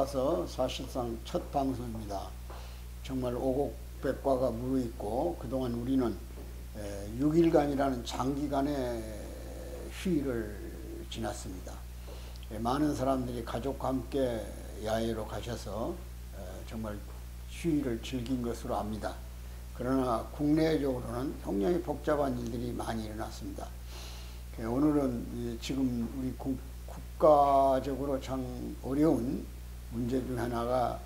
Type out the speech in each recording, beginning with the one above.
나와서 사실상 첫 방송입니다. 정말 오곡백과가 무르익고 그동안 우리는 6일간이라는 장기간의 휴일을 지났습니다. 많은 사람들이 가족과 함께 야외로 가셔서 정말 휴일을 즐긴 것으로 압니다. 그러나 국내적으로는 굉장히 복잡한 일들이 많이 일어났습니다. 오늘은 지금 우리 국가적으로 참 어려운 문제 중 하나가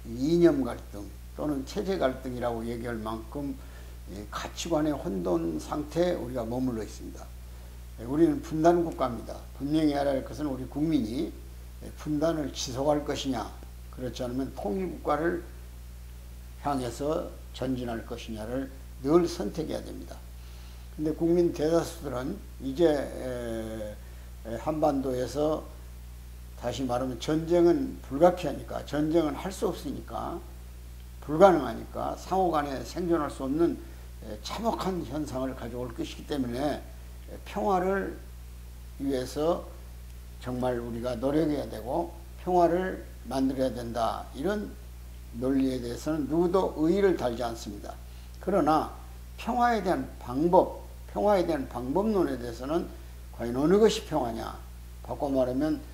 이념 갈등 또는 체제 갈등이라고 얘기할 만큼 가치관의 혼돈 상태에 우리가 머물러 있습니다. 우리는 분단 국가입니다. 분명히 알아야 할 것은 우리 국민이 분단을 지속할 것이냐, 그렇지 않으면 통일국가를 향해서 전진할 것이냐를 늘 선택해야 됩니다. 근데 국민 대다수들은 이제 한반도에서 다시 말하면 전쟁은 불가피하니까, 전쟁은 할 수 없으니까, 불가능하니까 상호간에 생존할 수 없는 참혹한 현상을 가져올 것이기 때문에 평화를 위해서 정말 우리가 노력해야 되고 평화를 만들어야 된다, 이런 논리에 대해서는 누구도 의의를 달지 않습니다. 그러나 평화에 대한 방법론에 대해서는 과연 어느 것이 평화냐, 바꿔 말하면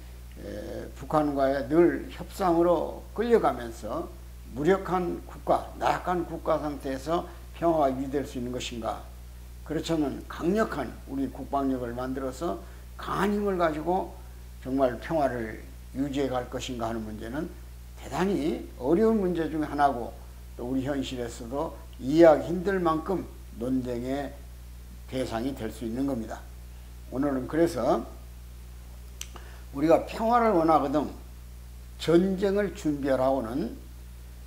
북한과의 늘 협상으로 끌려가면서 무력한 국가, 나약한 국가 상태에서 평화가 유지될 수 있는 것인가, 그렇지만 강력한 우리 국방력을 만들어서 강한 힘을 가지고 정말 평화를 유지해 갈 것인가 하는 문제는 대단히 어려운 문제 중 하나고, 또 우리 현실에서도 이해하기 힘들 만큼 논쟁의 대상이 될 수 있는 겁니다. 오늘은 그래서 우리가 평화를 원하거든 전쟁을 준비하라고는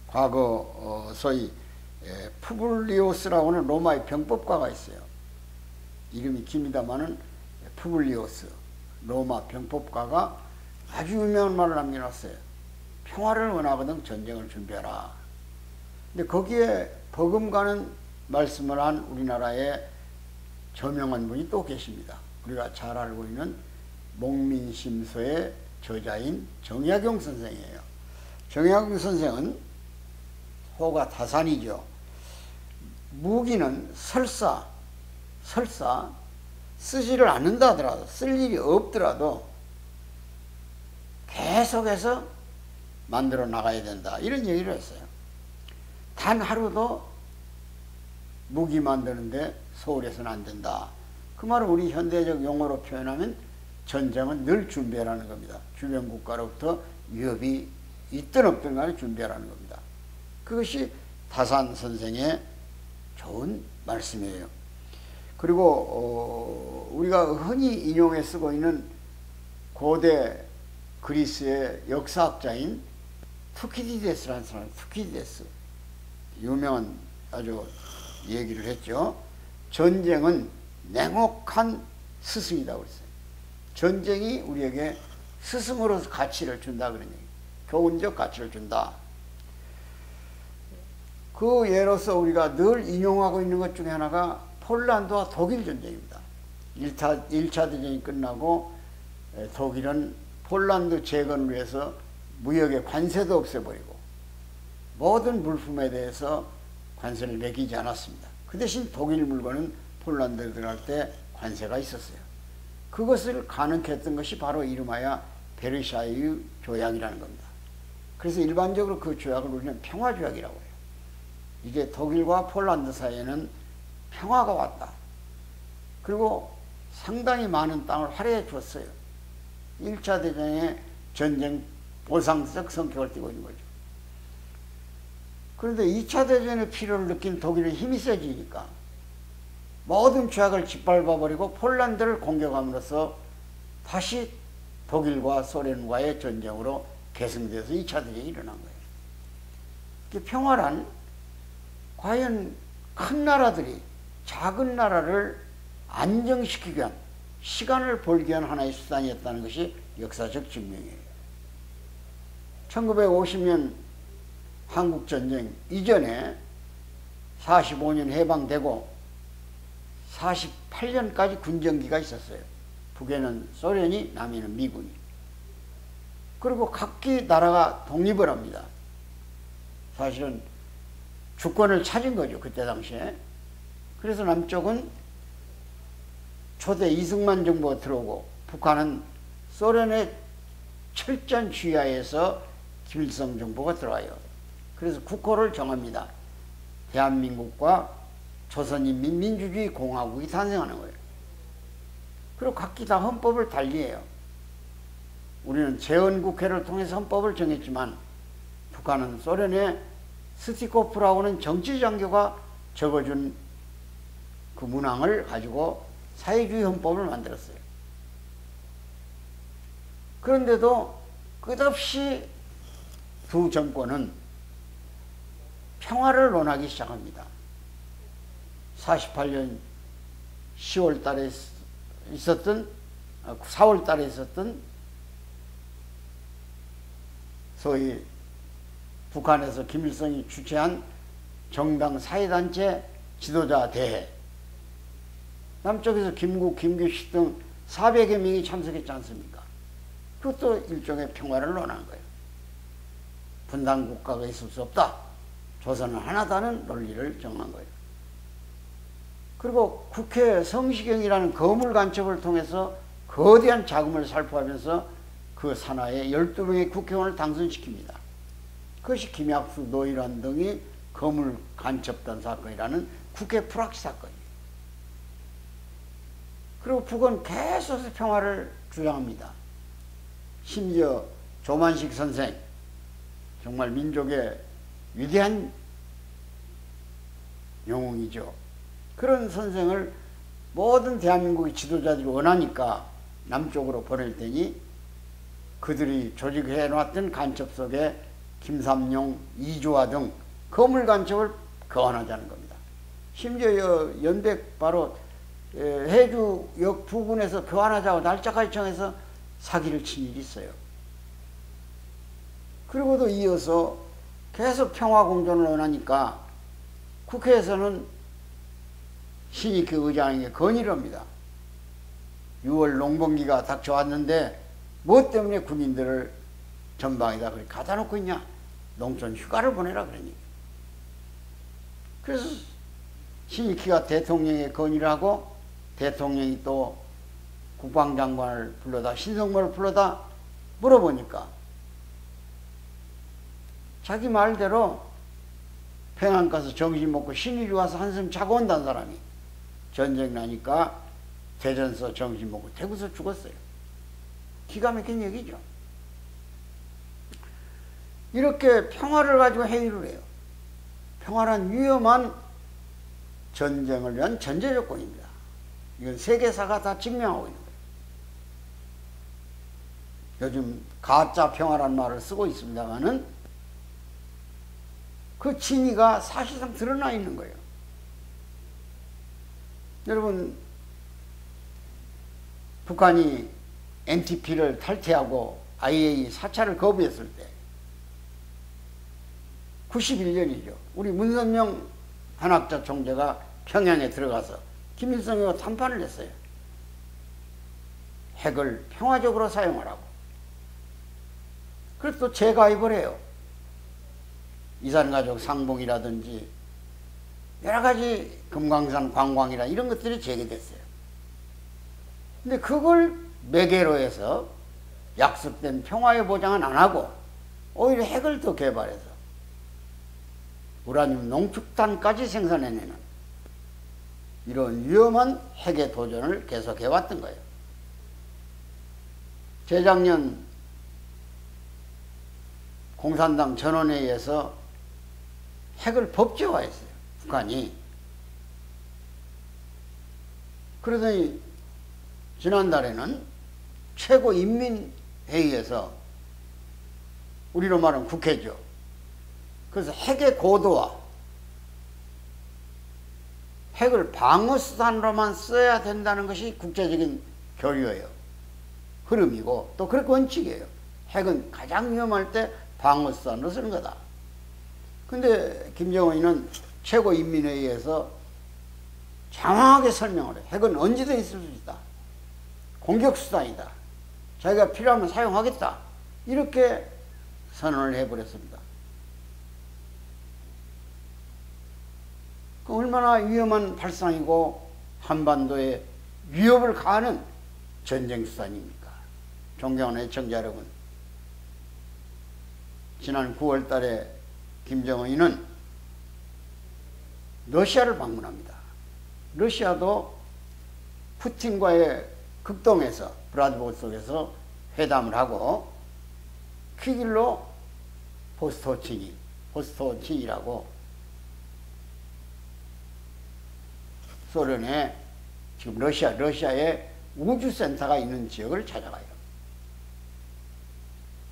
과거 소위 푸블리오스라고 하는 로마의 병법가가 있어요. 이름이 깁니다마는 푸블리오스, 로마 병법가가 아주 유명한 말을 남겨놨어요. 평화를 원하거든 전쟁을 준비하라. 근데 거기에 버금가는 말씀을 한 우리나라의 저명한 분이 또 계십니다. 우리가 잘 알고 있는 목민심서의 저자인 정약용 선생이에요. 정약용 선생은 호가 다산이죠. 무기는 설사 쓰지를 않는다 하더라도, 쓸 일이 없더라도 계속해서 만들어 나가야 된다, 이런 얘기를 했어요. 단 하루도 무기 만드는데 소홀해서는 안 된다. 그 말은 우리 현대적 용어로 표현하면 전쟁은 늘 준비하라는 겁니다. 주변 국가로부터 위협이 있든 없든 간에 준비하라는 겁니다. 그것이 다산 선생의 좋은 말씀이에요. 그리고 우리가 흔히 인용해 쓰고 있는 고대 그리스의 역사학자인 투키디데스라는 사람, 투키디데스 유명한 아주 얘기를 했죠. 전쟁은 냉혹한 스승이라고 그랬어요. 전쟁이 우리에게 스승으로서 가치를 준다, 그런 얘기, 교훈적 가치를 준다. 그 예로서 우리가 늘 인용하고 있는 것 중에 하나가 폴란드와 독일 전쟁입니다. 1차 대전이 끝나고 독일은 폴란드 재건을 위해서 무역의 관세도 없애버리고 모든 물품에 대해서 관세를 매기지 않았습니다. 그 대신 독일 물건은 폴란드에 들어갈 때 관세가 있었어요. 그것을 가능케 했던 것이 바로 이름하여 베르사유 조약이라는 겁니다. 그래서 일반적으로 그 조약을 우리는 평화조약이라고 해요. 이제 독일과 폴란드 사이에는 평화가 왔다. 그리고 상당히 많은 땅을 할애해 줬어요. 1차 대전의 전쟁 보상적 성격을 띠고 있는 거죠. 그런데 2차 대전의 필요를 느낀 독일의 힘이 세지니까 모든 조약을 짓밟아버리고 폴란드를 공격함으로써 다시 독일과 소련과의 전쟁으로 계승돼서 2차 대전이 일어난 거예요. 평화란 과연 큰 나라들이 작은 나라를 안정시키기 위한, 시간을 벌기 위한 하나의 수단이었다는 것이 역사적 증명이에요. 1950년 한국전쟁 이전에 45년 해방되고 48년까지 군정기가 있었어요. 북에는 소련이, 남에는 미군이. 그리고 각기 나라가 독립을 합니다. 사실은 주권을 찾은 거죠, 그때 당시에. 그래서 남쪽은 초대 이승만 정부가 들어오고 북한은 소련의 철저한 지하에서 김일성 정부가 들어와요. 그래서 국호를 정합니다. 대한민국과 조선인민민주주의 공화국이 탄생하는 거예요. 그리고 각기 다 헌법을 달리해요. 우리는 재헌국회를 통해서 헌법을 정했지만 북한은 소련의 스티코프라고는 정치장교가 적어준 그 문항을 가지고 사회주의 헌법을 만들었어요. 그런데도 끝없이 두 정권은 평화를 논하기 시작합니다. 48년 10월 달에 있었던 4월 달에 있었던 소위 북한에서 김일성이 주최한 정당 사회단체 지도자 대회, 남쪽에서 김국, 김규식 등 400여 명이 참석했지 않습니까? 그것도 일종의 평화를 논한 거예요. 분단 국가가 있을 수 없다. 조선은 하나다는 논리를 정한 거예요. 그리고 국회 성시경이라는 거물 간첩을 통해서 거대한 자금을 살포하면서 그 산하에 12명의 국회의원을 당선시킵니다. 그것이 김약수, 노일환 등이 거물 간첩단 사건이라는 국회 프락시 사건이에요. 그리고 북은 계속해서 평화를 주장합니다. 심지어 조만식 선생, 정말 민족의 위대한 영웅이죠. 그런 선생을 모든 대한민국의 지도자들이 원하니까 남쪽으로 보낼 테니 그들이 조직해 놨던 간첩 속에 김삼룡, 이조화 등 거물 간첩을 거환하자는 겁니다. 심지어 연백 바로 해주역 부근에서 교환하자고 날짜까지 정해서 사기를 친 일이 있어요. 그리고도 이어서 계속 평화공존을 원하니까 국회에서는 신익희 의장에게 건의를 합니다. 6월 농번기가 닥쳐왔는데 뭐 때문에 군인들을 전방에다 그렇게 갖다 놓고 있냐? 농촌 휴가를 보내라 그러니. 그래서 신익희가 대통령에 건의를 하고 대통령이 또 국방장관을 불러다 신성모를 불러다 물어보니까 자기 말대로 평양 가서 정신 먹고 신일이 와서 한숨 자고 온다는 사람이 전쟁 나니까 대전서 정신 먹고 대구서 죽었어요. 기가 막힌 얘기죠. 이렇게 평화를 가지고 회의를 해요. 평화란 위험한 전쟁을 위한 전제 조건입니다. 이건 세계사가 다 증명하고 있는 거예요. 요즘 가짜 평화란 말을 쓰고 있습니다만은 그 진위가 사실상 드러나 있는 거예요. 여러분, 북한이 NTP를 탈퇴하고 IAEA 사찰을 거부했을 때 91년이죠. 우리 문선명 한학자 총재가 평양에 들어가서 김일성과谈판을 했어요. 핵을 평화적으로 사용하라고. 그래서 또 재가입을 해요. 이산가족 상봉이라든지 여러 가지 금강산 관광이라 이런 것들이 제기됐어요. 근데 그걸 매개로 해서 약속된 평화의 보장은 안 하고 오히려 핵을 더 개발해서 우라늄 농축탄까지 생산해내는 이런 위험한 핵의 도전을 계속해왔던 거예요. 재작년 공산당 전원회의에서 핵을 법제화했어요. 북한이. 그러더니 지난달에는 최고인민회의에서 우리로 말하면 국회죠. 그래서 핵의 고도화, 핵을 방어수단으로만 써야 된다는 것이 국제적인 교류예요. 흐름이고 또 그렇게 원칙이에요. 핵은 가장 위험할 때 방어수단으로 쓰는 거다. 근데 김정은이는 최고인민회의에서 장황하게 설명을 해요. 핵은 언제든 있을 수 있다. 공격수단이다. 자기가 필요하면 사용하겠다. 이렇게 선언을 해버렸습니다. 그 얼마나 위험한 발상이고 한반도에 위협을 가하는 전쟁수단입니까? 존경하는 애청자 여러분, 지난 9월 달에 김정은이는 러시아를 방문합니다. 러시아도 푸틴과의 극동에서 브라디보스톡에서 회담을 하고 퀴길로 보스토친이라고 소련의 지금 러시아의 우주센터가 있는 지역을 찾아가요.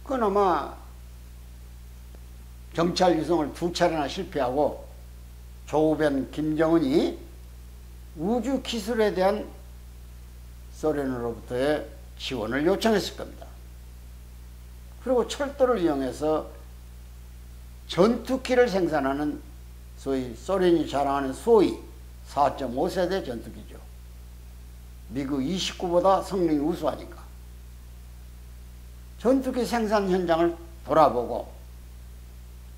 그나마 정찰 위성을 2차례나 실패하고 조우변 김정은이 우주 기술에 대한 소련으로부터의 지원을 요청했을 겁니다. 그리고 철도를 이용해서 전투기를 생산하는 소위 소련이 자랑하는 소위 4.5세대 전투기죠. 미국 29보다 성능이 우수하니까. 전투기 생산 현장을 돌아보고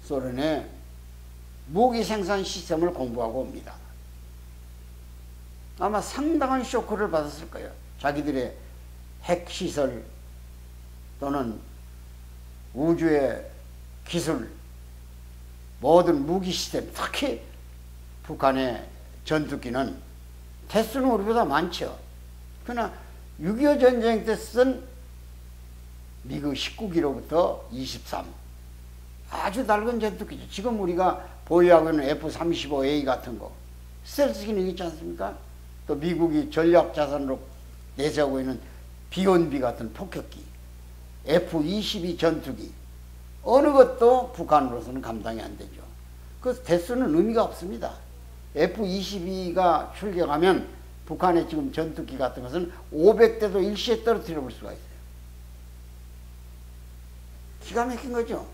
소련의 무기 생산 시스템을 공부하고 옵니다. 아마 상당한 쇼크를 받았을 거예요. 자기들의 핵시설 또는 우주의 기술, 모든 무기 시스템, 특히 북한의 전투기는 대수는 우리보다 많죠. 그러나 6.25 전쟁 때 쓴 미국 19기로부터 23, 아주 낡은 전투기죠. 지금 우리가 보유하고 있는 F-35A 같은 거, 스텔스 기능 있지 않습니까? 또 미국이 전략 자산으로 내세우고 있는 B-1B 같은 폭격기, F-22 전투기, 어느 것도 북한으로서는 감당이 안 되죠. 그 대수는 의미가 없습니다. F-22가 출격하면 북한의 지금 전투기 같은 것은 500대도 일시에 떨어뜨려 볼 수가 있어요. 기가 막힌 거죠.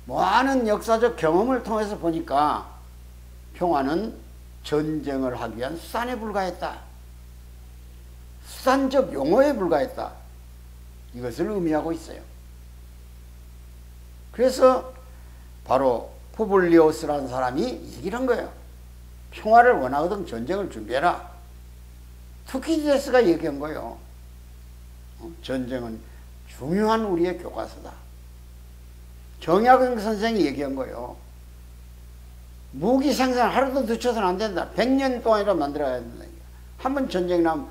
많은 역사적 경험을 통해서 보니까 평화는 전쟁을 하기 위한 수단에 불과했다. 수단적 용어에 불과했다. 이것을 의미하고 있어요. 그래서 바로 푸블리오스라는 사람이 얘기를 한 거예요. 평화를 원하거든 전쟁을 준비해라. 투키디데스가 얘기한 거예요. 전쟁은 중요한 우리의 교과서다. 정약용 선생이 얘기한 거예요. 무기 생산 하루도 늦춰서는 안 된다. 100년 동안이라 만들어야 된다. 한번 전쟁이 나면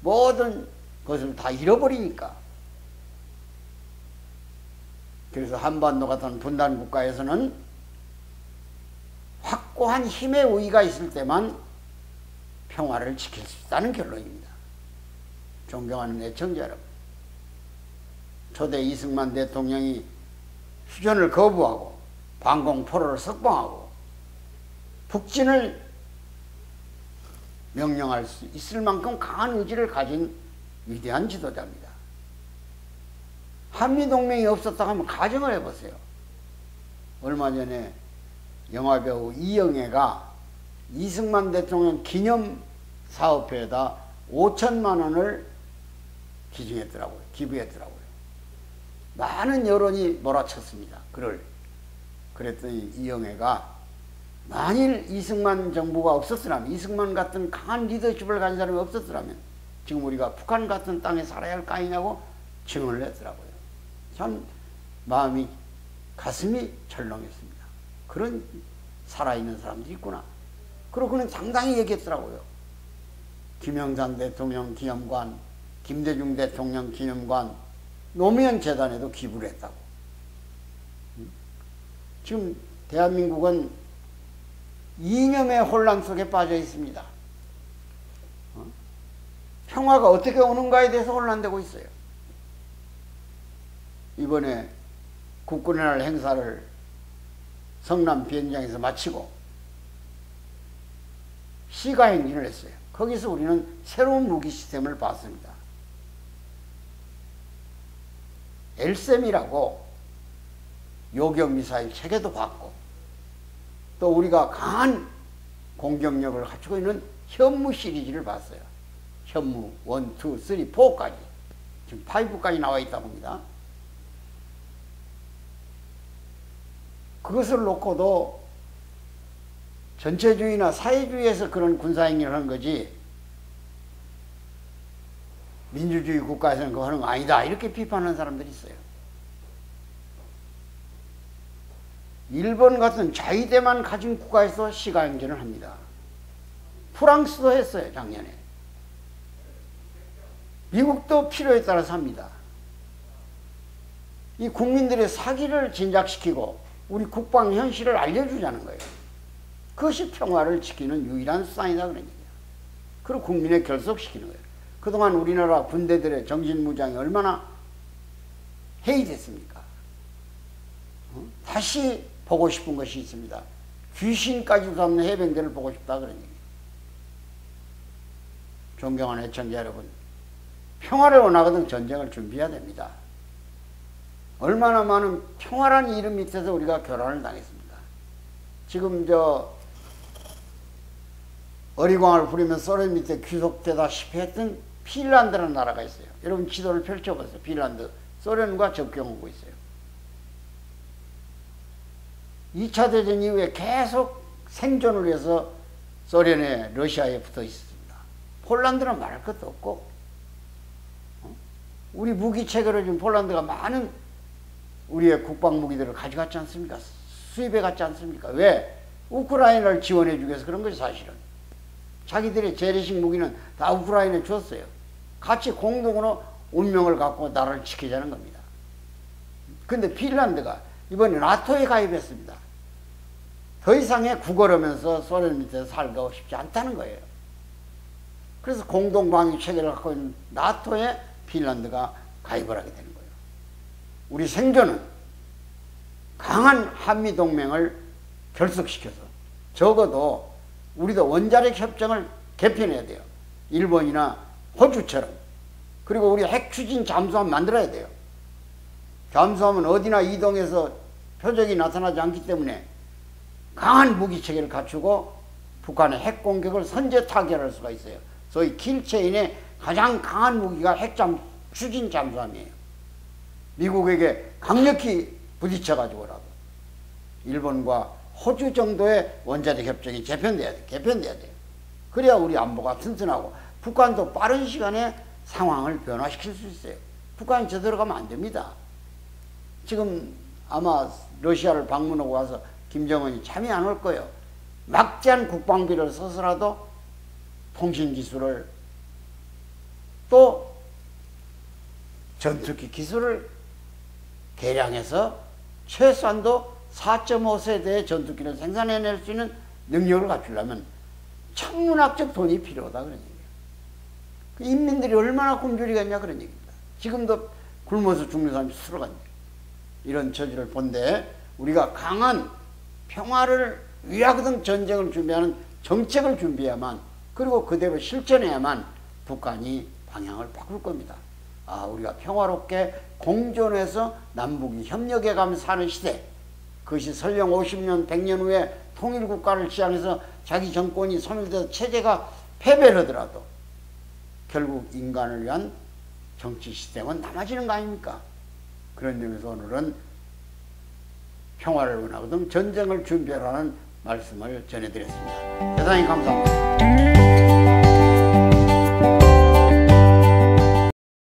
모든 것을 다 잃어버리니까. 그래서 한반도 같은 분단 국가에서는 확고한 힘의 우위가 있을 때만 평화를 지킬 수 있다는 결론입니다. 존경하는 애청자 여러분, 초대 이승만 대통령이 휴전을 거부하고 방공포로를 석방하고 북진을 명령할 수 있을 만큼 강한 의지를 가진 위대한 지도자입니다. 한미동맹이 없었다고 하면 가정을 해보세요. 얼마 전에 영화배우 이영애가 이승만 대통령 기념사업회에다 5천만 원을 기증했더라고요. 기부했더라고요. 많은 여론이 몰아쳤습니다. 그랬더니 이영애가 만일 이승만 정부가 없었더라면, 이승만 같은 강한 리더십을 가진 사람이 없었더라면 지금 우리가 북한 같은 땅에 살아야 할 거 아니냐고 증언을 했더라고요. 참 마음이, 가슴이 철렁했습니다. 그런 살아있는 사람들이 있구나. 그리고 그는 당당히 얘기했더라고요. 김영삼 대통령 기념관, 김대중 대통령 기념관, 노무현 재단에도 기부를 했다고. 지금 대한민국은 이념의 혼란 속에 빠져 있습니다. 평화가 어떻게 오는가에 대해서 혼란되고 있어요. 이번에 국군의 날 행사를 성남 비행장에서 마치고 시가 행진을 했어요. 거기서 우리는 새로운 무기 시스템을 봤습니다. 엘셈이라고 요격미사일 체계도 봤고, 또 우리가 강한 공격력을 갖추고 있는 현무 시리즈를 봤어요. 현무 1, 2, 3, 4까지. 지금 5까지 나와 있다고 합니다. 그것을 놓고도 전체주의나 사회주의에서 그런 군사행위를 하는 거지 민주주의 국가에서는 그거 하는 거 아니다 이렇게 비판하는 사람들이 있어요. 일본 같은 자위대만 가진 국가에서 시가행전을 합니다. 프랑스도 했어요. 작년에. 미국도 필요에 따라서 합니다. 이 국민들의 사기를 진작시키고 우리 국방 현실을 알려주자는 거예요. 그것이 평화를 지키는 유일한 수단이다 그런 얘기예요. 그리고 국민에 결속시키는 거예요. 그동안 우리나라 군대들의 정신무장이 얼마나 해이됐습니까? 다시 보고 싶은 것이 있습니다. 귀신까지도 잡는 해병대를 보고 싶다 그런 얘기예요. 존경하는 애청자 여러분, 평화를 원하거든 전쟁을 준비해야 됩니다. 얼마나 많은 평화라는 이름 밑에서 우리가 교란을 당했습니다. 지금 어리광을 부리면서 소련 밑에 귀속되다시피 했던 핀란드라는 나라가 있어요. 여러분 지도를 펼쳐보세요. 핀란드, 소련과 접경하고 있어요. 2차 대전 이후에 계속 생존을 위해서 소련에 러시아에 붙어 있습니다. 폴란드는 말할 것도 없고 우리 무기 체계로 지금 폴란드가 많은 우리의 국방 무기들을 가져갔지 않습니까? 수입해 갔지 않습니까? 왜? 우크라이나를 지원해 주기 위해서 그런 거지 사실은. 자기들의 재래식 무기는 다 우크라이나에 줬어요. 같이 공동으로 운명을 갖고 나라를 지키자는 겁니다. 근데 핀란드가 이번에 나토에 가입했습니다. 더 이상의 구걸하면서 소련 밑에서 살고 싶지 않다는 거예요. 그래서 공동방위 체계를 갖고 있는 나토에 핀란드가 가입을 하게 되는 거예요. 우리 생존은 강한 한미동맹을 결속시켜서 적어도 우리도 원자력 협정을 개편해야 돼요. 일본이나 호주처럼. 그리고 우리 핵 추진 잠수함 만들어야 돼요. 잠수함은 어디나 이동해서 표적이 나타나지 않기 때문에 강한 무기체계를 갖추고 북한의 핵 공격을 선제 타결할 수가 있어요. 소위 킬체인의 가장 강한 무기가 추진 잠수함이에요. 미국에게 강력히 부딪혀가지고라도 일본과 호주 정도의 원자력 협정이 개편돼야 돼요. 그래야 우리 안보가 튼튼하고 북한도 빠른 시간에 상황을 변화시킬 수 있어요. 북한이 저대로 가면 안 됩니다. 지금 아마 러시아를 방문하고 와서 김정은이 잠이 안 올 거예요. 막대한 국방비를 써서라도 통신기술을 또 전투기 기술을 개량해서 최소한도 4.5세대의 전투기를 생산해낼 수 있는 능력을 갖추려면 천문학적 돈이 필요하다 그런 얘기예요. 인민들이 얼마나 굶주리겠냐 그런 얘기입니다. 지금도 굶어서 죽는 사람이 수로 간다. 이런 처지를 본데 우리가 강한 평화를 위하거든 전쟁을 준비하는 정책을 준비해야만 그리고 그대로 실천해야만 북한이 방향을 바꿀 겁니다. 우리가 평화롭게 공존해서 남북이 협력해가면서 사는 시대, 그것이 설령 50년, 100년 후에 통일국가를 지향해서 자기 정권이 소멸돼서 체제가 패배를 하더라도 결국 인간을 위한 정치 시스템은 남아지는 거 아닙니까? 그런 점에서 오늘은 평화를 원하거든 전쟁을 준비하라는 말씀을 전해드렸습니다. 대단히 감사합니다.